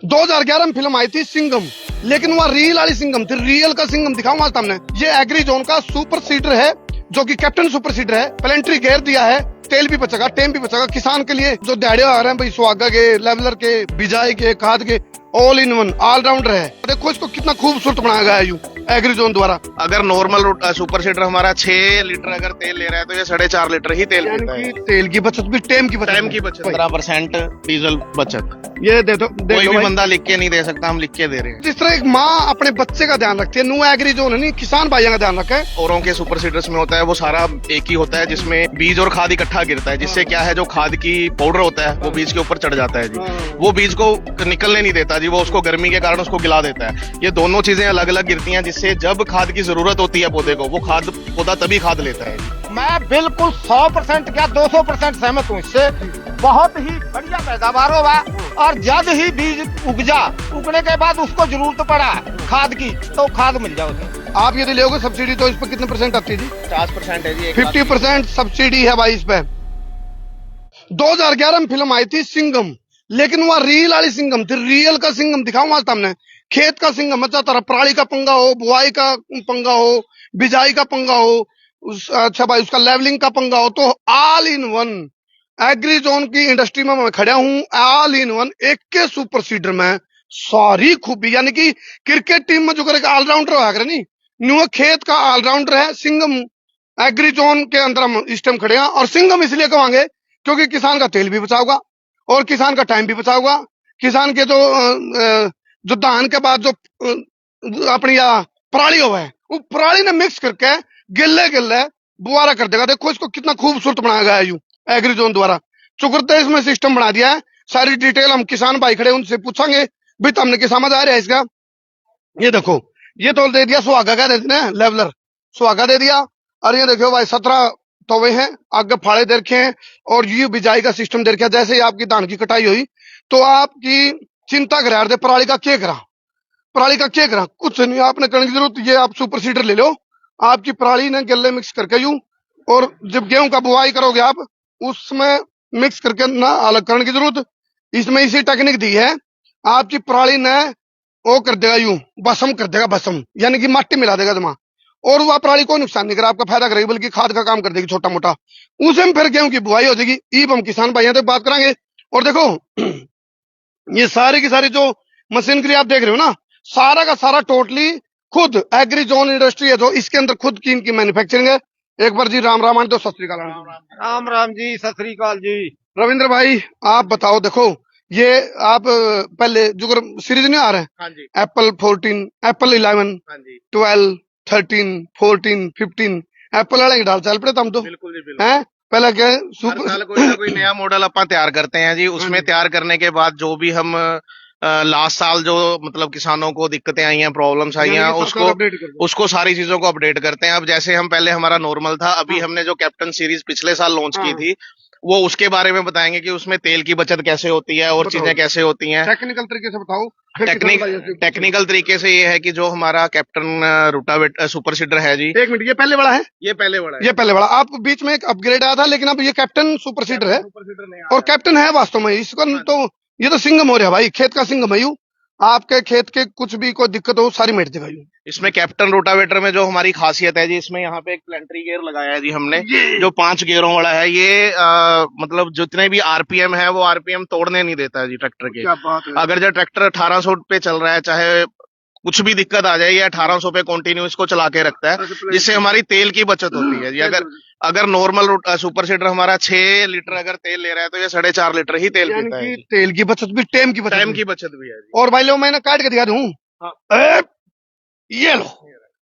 2011 में फिल्म आई थी सिंघम, लेकिन वह रियल वाली सिंघम थी। रियल का सिंघम दिखाऊंगा आज सामने। ये एग्री जोन का सुपर सीडर है, जो कि कैप्टन सुपर सीडर है। प्लेंट्री गेयर दिया है, तेल भी बचेगा, टेम भी बचेगा। किसान के लिए जो दिहाड़े आ रहे हैं भाई, सुहागा के, लेवलर के, बिजाई के, खाद के, ऑल इन वन ऑलराउंडर है। देखो इसको कितना खूबसूरत बनाया गया है यूं एग्री जोन द्वारा। अगर नॉर्मल सुपर सीडर हमारा 6 लीटर अगर तेल ले रहा है तो ये 4.5 लीटर ही तेल पीता है। तेल की बचत भी, टेम की बचत, टाइम की बचत, 15% डीजल बचत। ये दे दो, कोई भी बंदा लिख के नहीं दे सकता, हम लिख के दे रहे हैं। जिस तरह एक माँ अपने बच्चे का ध्यान रखती है, न्यू एग्री जोन है नहीं, किसान भाइयों का ध्यान रखा है। औरों के सुपर सीडर्स में होता है वो सारा एक ही होता है, जिसमें बीज और खाद इकट्ठा गिरता है, जिससे क्या है जो खाद की पाउडर होता है वो बीज के ऊपर चढ़ जाता है जी। वो बीज को निकलने नहीं देता जी, वो उसको गर्मी के कारण उसको गिला देता है। ये दोनों चीजें अलग अलग गिरती हैं, जिससे जब खाद की जरूरत होती है पौधे को, वो खाद पौधा तभी खाद लेता है। मैं बिल्कुल 100% क्या 200% सहमत हूँ इससे। बहुत ही बढ़िया पैदावार होगा, और जब ही बीज उगने के बाद उसको जरूरत पड़ा खाद की, तो खाद मिल जाओगे। आप यदि लोगे सब्सिडी तो इस पर कितने परसेंट आती है जी? 50% है जी। 50% सब्सिडी है भाई इस पे। 2011 में फिल्म आई थी सिंघम, लेकिन वह रियल वाली सिंघम थी। रियल का सिंघम दिखाऊंगा आज सामने। खेत का सिंघम है, चाहे पराली का पंगा हो, बुआई का पंगा हो, बिजाई का पंगा हो, अच्छा भाई उसका लेवलिंग का पंगा हो, तो all in one agri zone की इंडस्ट्री में मैं खड़ा हूं। ऑल इन वन एक के सुपर सीडर में सारी खूबी, यानी कि क्रिकेट टीम में जो करेगा ऑलराउंडर होगा करे नहीं, न्यू खेत का ऑलराउंडर है सिंघम। एग्री जोन के अंदर हम इस टाइम खड़े हैं, और सिंघम इसलिए कहेंगे क्योंकि किसान का तेल भी बचाओगा और किसान का टाइम भी बचाओगा। किसान के जो धान के बाद जो अपनी पराली हुआ है, वो पराली ने मिक्स करके गिल्ले गिल्ले बुआरा कर देगा। देखो इसको कितना खूबसूरत बनाया गया है यूं एग्री जोन द्वारा। चुकरते इसमें सिस्टम बना दिया है। सारी डिटेल हम किसान भाई खड़े उनसे पूछेंगे भाई तुमने क्या समझ आ रहा है इसका। ये देखो, ये तो दे दिया सुहागा का, दे दिया लेवलर सुहागा दे दिया। और ये देखो भाई 17 तवे हैं, आगे फाड़े दे रखे हैं, और ये बिजाई का सिस्टम दे रखा। जैसे ही आपकी धान की कटाई हुई तो आपकी चिंता करा दे पराली का क्या करा, पराली का क्या करा, कुछ नहीं आपने करने की जरूरत। ये आप सुपर सीडर ले लो, आपकी पराली ने गले मिक्स करके यूं, और जब गेहूं का बुआई करोगे आप उसमें मिक्स करके ना अलग करने की जरूरत। इसमें इसी टेक्निक दी है, आपकी पराली ने वो कर देगा यूं, भस्म कर देगा, भस्म यानी कि माटी मिला देगा दिमाग, और वह पराली को नुकसान नहीं करा, आपका फायदा करेगी, बल्कि खाद का काम कर देगी छोटा मोटा। उसे में फिर गेहूं की बुआई हो जाएगी। ईब हम किसान भाइयों से बात करेंगे। और देखो ये सारी की सारी जो मशीनरी आप देख रहे हो ना, सारा का सारा टोटली खुद एग्री जोन इंडस्ट्री है, जो इसके अंदर खुद की इनकी मैन्युफैक्चरिंग है। एक बार जी राम राम तो सत श्री अकाल। राम राम जी, सत श्री अकाल जी। रविंद्र भाई आप बताओ, देखो ये आप पहले जो सीरीज नहीं आ रहे हैं, हाँ जी, एप्पल 14, एप्पल 11, हाँ जी, 12, 13, 14, 15 एप्पल वाले डाल चल पड़े तम तो बिल्कुल जी, बिल्कुल। हैं। पहले क्या हर साल कोई ना कोई नया मॉडल अपन तैयार करते हैं जी। उसमें तैयार करने के बाद जो भी हम लास्ट साल जो मतलब किसानों को दिक्कतें आई हैं, प्रॉब्लम्स आई हैं, उसको सारी चीजों को अपडेट करते हैं। अब जैसे हम पहले हमारा नॉर्मल था, अभी हमने जो कैप्टन सीरीज पिछले साल लॉन्च की थी, वो उसके बारे में बताएंगे कि उसमें तेल की बचत कैसे होती है और चीजें कैसे होती हैं। टेक्निकल तरीके से बताओ। टेक्निकल तरीके से ये है कि जो हमारा कैप्टन रूटावेट सुपर सीडर है जी। एक मिनट, ये पहले वाला है, ये पहले वाला है, ये पहले वाला। आप बीच में एक अपग्रेड आया था, लेकिन अब ये कैप्टन सुपर सीडर है, सुपर सीडर नहीं और कैप्टन है वास्तव में इसका। तो ये तो सिंघम हो रहा भाई, खेत का सिंघम है यूं। आपके खेत के कुछ भी कोई दिक्कत हो सारी मिट देगा यूं। इसमें कैप्टन रोटावेटर में जो हमारी खासियत है जी, इसमें यहाँ पे एक प्लेंट्री गियर लगाया है जी हमने, जो 5 गियरों वाला है। ये मतलब जितने भी आरपीएम है वो आरपीएम तोड़ने नहीं देता है जी ट्रैक्टर के। क्या बात है। अगर जो ट्रैक्टर 1800 पे चल रहा है, चाहे कुछ भी दिक्कत आ जाए, ये 1800 पे कंटिन्यू इसको चला के रखता है, जिससे हमारी तेल की बचत होती है जी। अगर नॉर्मल सुपर सीडर हमारा 6 लीटर अगर तेल ले रहा है तो ये 4.5 लीटर ही तेल पीता है। तेल की बचत भी, टाइम की बचत भी है जी। और भाई लो मैंने काट के दिखा दूं। ये लो,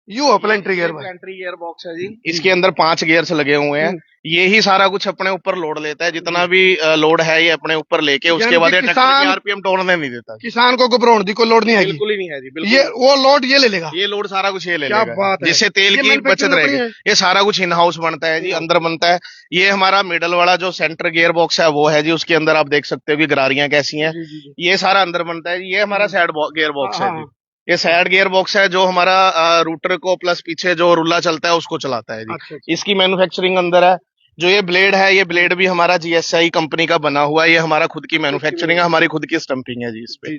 यू प्लेंट्री गियर, प्लेंट्री गियर बॉक्स है जी। इसके अंदर 5 गियर्स लगे हुए हैं। ये ही सारा कुछ अपने ऊपर लोड लेता है, जितना भी लोड है ये अपने ऊपर लेके उसके बाद ये ट्रैक्टर की आरपीएम तोड़ने नहीं देता। किसान को घबराने की कोई लोड नहीं है, बिल्कुल ही नहीं है जी, बिल्कुल। ये वो लोड ये ले लेगा, ये लोड सारा कुछ ये ले क्या लेगा, बात है। जिससे तेल की बचत रहेगी। ये सारा कुछ इन हाउस बनता है जी, अंदर बनता है। ये हमारा मिडल वाला जो सेंटर गियर बॉक्स है वो है जी, उसके अंदर आप देख सकते हो कि गरारियां कैसी हैं। ये सारा अंदर बनता है। ये हमारा साइड गियर बॉक्स है जी। ये साइड गियर बॉक्स है जो हमारा रूटर को प्लस पीछे जो रुला चलता है उसको चलाता है जी। अच्छा। इसकी मैन्युफैक्चरिंग अंदर है। जो ये ब्लेड है, ये ब्लेड भी हमारा जीएसआई कंपनी का बना हुआ है। ये हमारा खुद की मैन्युफैक्चरिंग है, हमारी खुद की स्टंपिंग है जी इस पे।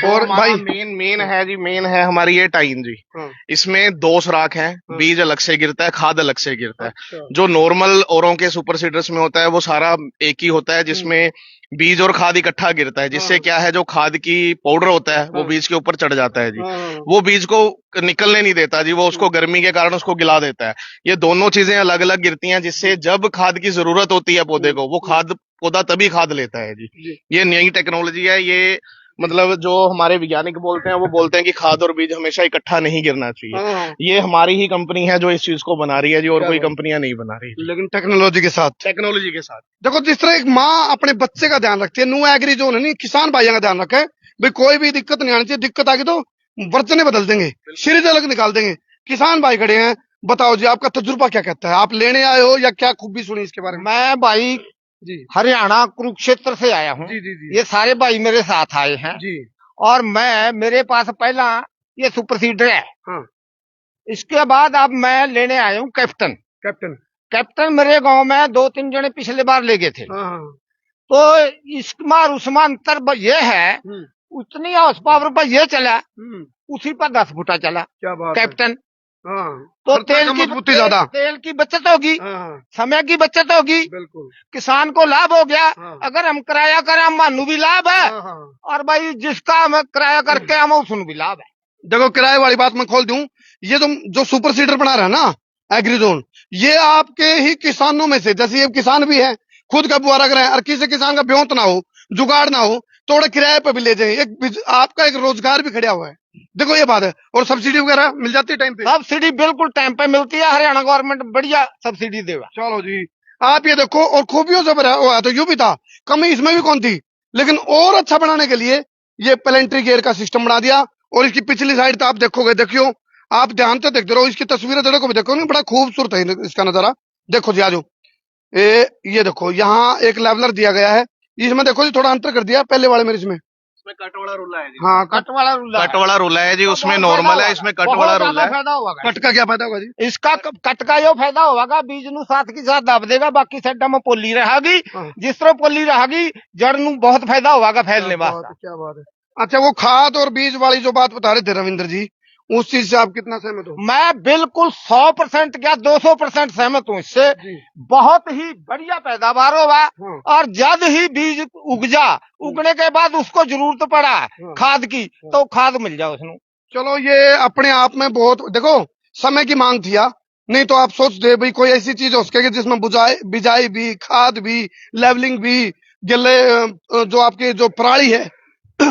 और भाई मेन है जी, मेन है हमारी ये टाइन जी। हाँ। इसमें 2 सुराख हैं, हाँ। बीज अलग से गिरता है, खाद अलग से गिरता है। अच्छा। जो नॉर्मल औरों के सुपर सीडर्स में होता है वो सारा एक ही होता है, जिसमें बीज और खाद इकट्ठा गिरता है, जिससे हाँ। क्या है जो खाद की पाउडर होता है वो हाँ। बीज के ऊपर चढ़ जाता है जी। हाँ। वो बीज को निकलने नहीं देता जी, वो उसको गर्मी के कारण उसको गिला देता है। ये दोनों चीजें अलग अलग गिरती हैं, जिससे जब खाद की जरूरत होती है पौधे को, वो खाद पौधा तभी खाद लेता है जी। ये नई टेक्नोलॉजी है ये, मतलब जो हमारे वैज्ञानिक बोलते हैं वो बोलते हैं कि खाद और बीज हमेशा इकट्ठा नहीं गिरना चाहिए। हाँ। ये हमारी ही कंपनी है जो इस चीज को बना रही है जी, और क्या कोई बात। कंपनियां नहीं बना रही जी। लेकिन टेक्नोलॉजी के साथ टेक्नोलॉजी के साथ देखो, जिस तरह एक माँ अपने बच्चे का ध्यान रखती है, न्यू एग्री जोन है नहीं, किसान भाइयों का ध्यान रखे भाई, कोई भी दिक्कत नहीं आनी चाहिए। दिक्कत आ गई तो वर्चने बदल देंगे, सीरीज अलग निकाल देंगे। किसान भाई खड़े हैं, बताओ जी आपका तजुर्बा क्या कहता है? आप लेने आए हो या क्या खूबी सुनी इसके बारे में? मैं भाई जी हरियाणा कुरुक्षेत्र से आया हूँ। जी जी जी ये सारे भाई मेरे साथ आए हैं जी। और मेरे पास पहला ये सुपर सीडर है। हाँ। इसके बाद अब मैं लेने आया हूँ कैप्टन। कैप्टन। कैप्टन मेरे गांव में 2-3 जने पिछले बार ले गए थे। हाँ हाँ। तो इसमें और उसमें अंतर ये है, उतनी हाउस पावर पर ये चला, उसी पर 10 फुटा चला क्या बात है। कैप्टन। हाँ। तो खर्चा तेल कम, की मजबूती ज्यादा। तेल की बचत होगी, हाँ समय की बचत होगी, बिल्कुल। किसान को लाभ हो गया। हाँ। अगर हम किराया करें हम मानू भी लाभ है, हाँ हाँ। और भाई जिसका हम किराया करके हम उसनु भी लाभ है। देखो, किराए वाली बात मैं खोल दूं, ये जो सुपर सीडर बना रहा है ना एग्रीजोन, ये आपके ही किसानों में से, जैसे ये किसान भी है, खुद का बुआरा करें और किसी किसान का ब्योंत ना हो, जुगाड़ ना हो, थोड़ा किराए पे भी ले जाए, आपका एक रोजगार भी खड़ा हुआ है। देखो ये बात है। और सब्सिडी वगैरह मिल जाती है टाइम पे? सब्सिडी बिल्कुल टाइम पे मिलती है, हरियाणा गवर्नमेंट बढ़िया सब्सिडी देगा। चलो जी, आप ये देखो, और खूबियों से भरा हुआ है, तो यूं भी था, कमी इसमें भी कौन थी, लेकिन और अच्छा बनाने के लिए ये प्लेंट्री गियर का सिस्टम बना दिया। और इसकी पिछली साइड तो आप देखोगे, देखियो आप ध्यान से देखते रहो, इसकी तस्वीरें देखो, देखो नहीं, बड़ा खूबसूरत है इसका नजारा। देखो जी, आजो ये देखो, यहाँ एक लेवलर दिया गया है, इसमें देखो जी थोड़ा अंतर कर दिया पहले वाले में, इसमें कट वाला रूला है जी। हाँ, कट वाला रूला कट वाला रूला है जी, उसमें नॉर्मल है, इसमें कट वाला रूला है। फायदा होगा। कट का क्या फायदा होगा जी? इसका कट का यो फायदा होगा, बीज नु साथ की साथ दब देगा, बाकी साइडा में पोली रहेगी। हाँ। जिस तरह पोली रहेगी जड़ नु बहुत फायदा होगा फैलने वास्ते। क्या बात है। अच्छा, वो खाद और बीज वाली जो बात बता रहे थे रविंद्र जी, उस चीज से आप कितना सहमत हो? मैं बिल्कुल 100% क्या 200% सहमत हूँ इससे। बहुत ही बढ़िया पैदावार होगा। हाँ। और जब ही बीज उगने के बाद उसको जरूरत पड़ा खाद की, तो खाद मिल जाए उसमें। चलो, ये अपने आप में बहुत, देखो समय की मांग थी, नहीं तो आप सोच दे भाई कोई ऐसी चीज हो सकेगी जिसमें बिजाई भी, खाद भी, लेवलिंग भी, गिले जो आपकी जो पराली है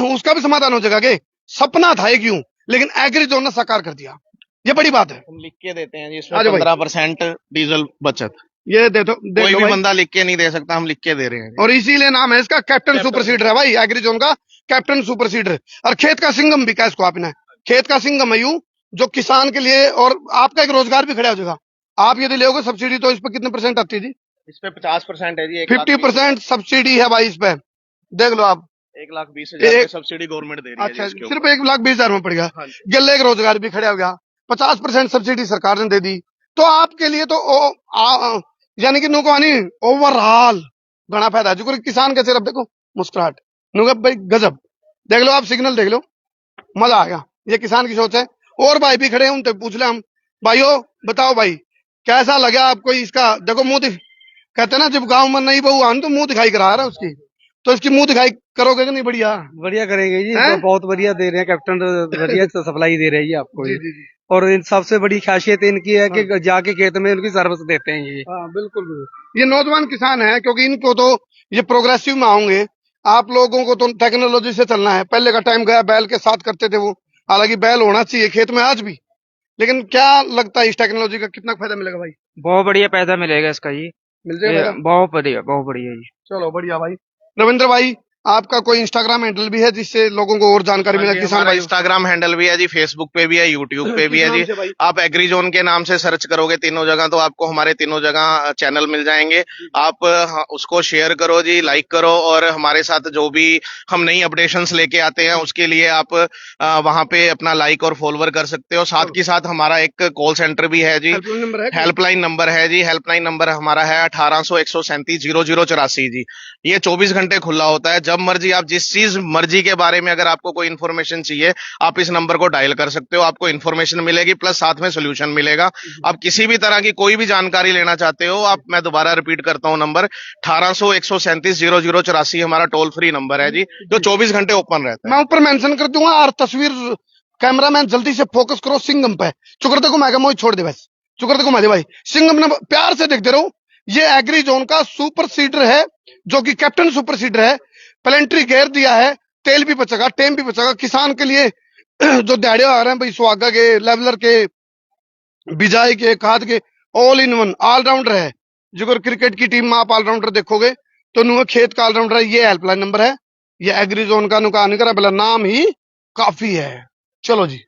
उसका भी समाधान हो जाएगा। के सपना था ये क्यों, लेकिन एग्रीजोन ने साकार कर दिया, ये बड़ी बात है। हम लिख के देते हैं जी, इसमें 15% डीजल बचत। ये देख कोई भी बंदा लिख के नहीं दे सकता, हम लिख के दे रहे हैं। और इसीलिए नाम है इसका कैप्टन सुपर सीडर है भाई, एग्रीजोन का कैप्टन सुपर सीडर। और खेत का सिंघम भी कहा इसको आपने, खेत का सिंघम है यूं, जो किसान के लिए, और आपका एक रोजगार भी खड़ा हो जाएगा। आप यदि लोगे सब्सिडी तो इस पे कितने परसेंट आती है जी? इस पे 50% है जी। 50% सब्सिडी है भाई इस पे, देख लो आप। 1,20,000 सब्सिडी गवर्नमेंट दे रही है। अच्छा, सिर्फ 1,20,000 में पड़ गया। गले का रोजगार भी खड़ा हो गया, 50% सब्सिडी सरकार ने दे दी, तो आपके लिए तो यानी कि नुकवानी ओवरऑल घना फायदा है। जो किसान के सिर्फ देखो मुस्कुराहट, नुका भाई गजब, देख लो आप, सिग्नल देख लो, मजा आ गया। ये किसान की सोच है। और भाई भी खड़े हैं, उनसे पूछ ले हम, भाइयों बताओ भाई कैसा लगा आपको इसका? देखो मुंह कहते ना, जब गांव में नहीं बहू आन तो मुंह दिखाई करा रहा है उसकी, तो इसकी मुंह दिखाई करोगे कि नहीं? बढ़िया करेंगे जी, तो बहुत बढ़िया दे रहे हैं कैप्टन, बढ़िया सप्लाई दे रही है आपको जी, जी। और इन सबसे बड़ी खासियत इनकी है कि जाके खेत में उनकी सर्विस देते हैं ये। हाँ बिल्कुल बिल्कुल। ये नौजवान किसान है, क्योंकि इनको तो ये प्रोग्रेसिव में होंगे। आप लोगों को तो टेक्नोलॉजी से चलना है। पहले का टाइम गया, बैल के साथ करते थे वो, हालांकि बैल होना चाहिए खेत में आज भी, लेकिन क्या लगता है इस टेक्नोलॉजी का कितना फायदा मिलेगा भाई? बहुत बढ़िया फायदा मिलेगा इसका जी, मिल जाएगा। बहुत बढ़िया जी। चलो बढ़िया भाई। रविंद्र भाई, आपका कोई इंस्टाग्राम हैंडल भी है जिससे लोगों को और जानकारी मिले? किसान भाई इंस्टाग्राम हैंडल भी है जी, फेसबुक पे भी है, यूट्यूब पे भी है जी। आप एग्रीजोन के नाम से सर्च करोगे तीनों जगह, तो आपको हमारे तीनों जगह चैनल मिल जाएंगे। आप उसको शेयर करो जी, लाइक करो, और हमारे साथ जो भी हम नई अपडेशंस लेके आते हैं उसके लिए आप वहां पे अपना लाइक और फॉलोवर कर सकते हो। साथ ही साथ हमारा एक कॉल सेंटर भी है जी, हेल्पलाइन नंबर है जी। हेल्पलाइन नंबर हमारा है 1800 137 0084 जी। ये 24 घंटे खुला होता है। जब मर्जी आप जिस चीज मर्जी के बारे में अगर आपको कोई इन्फॉर्मेशन चाहिए, आप इस नंबर को डायल कर सकते हो, आपको इन्फॉर्मेशन मिलेगी प्लस साथ में सोल्यूशन मिलेगा। आप किसी भी तरह की कोई भी जानकारी लेना चाहते हो, आप, मैं दोबारा रिपीट करता हूं नंबर 1800-137-0084 हमारा टोल फ्री नंबर है जी, जो 24 घंटे ओपन रहता है। मैं ऊपर मेंशन कर दूंगा, और तस्वीर कैमरामैन जल्दी से फोकस करो सिंघम पे। चुकरते घुमाएगा, मोहित छोड़ दे बस, चुकरते घुमा दे भाई। सिंघम ने प्यार से देखते रहो, ये एग्री जोन का सुपर सीडर है, जो कि कैप्टन सुपर सीडर है। प्लेंट्री गेयर दिया है, तेल भी बचेगा, टेम भी बचेगा। किसान के लिए जो दिहाड़े आ रहे हैं भाई, सुहागा के, लेवलर के, बिजाई के, खाद के, ऑल इन वन ऑलराउंडर है। जो अगर क्रिकेट की टीम में आप ऑलराउंडर देखोगे तो नुआ खेत का ऑलराउंडर है। ये हेल्पलाइन नंबर है, ये एग्री जोन का नुका नहीं करा, भला नाम ही काफी है। चलो जी।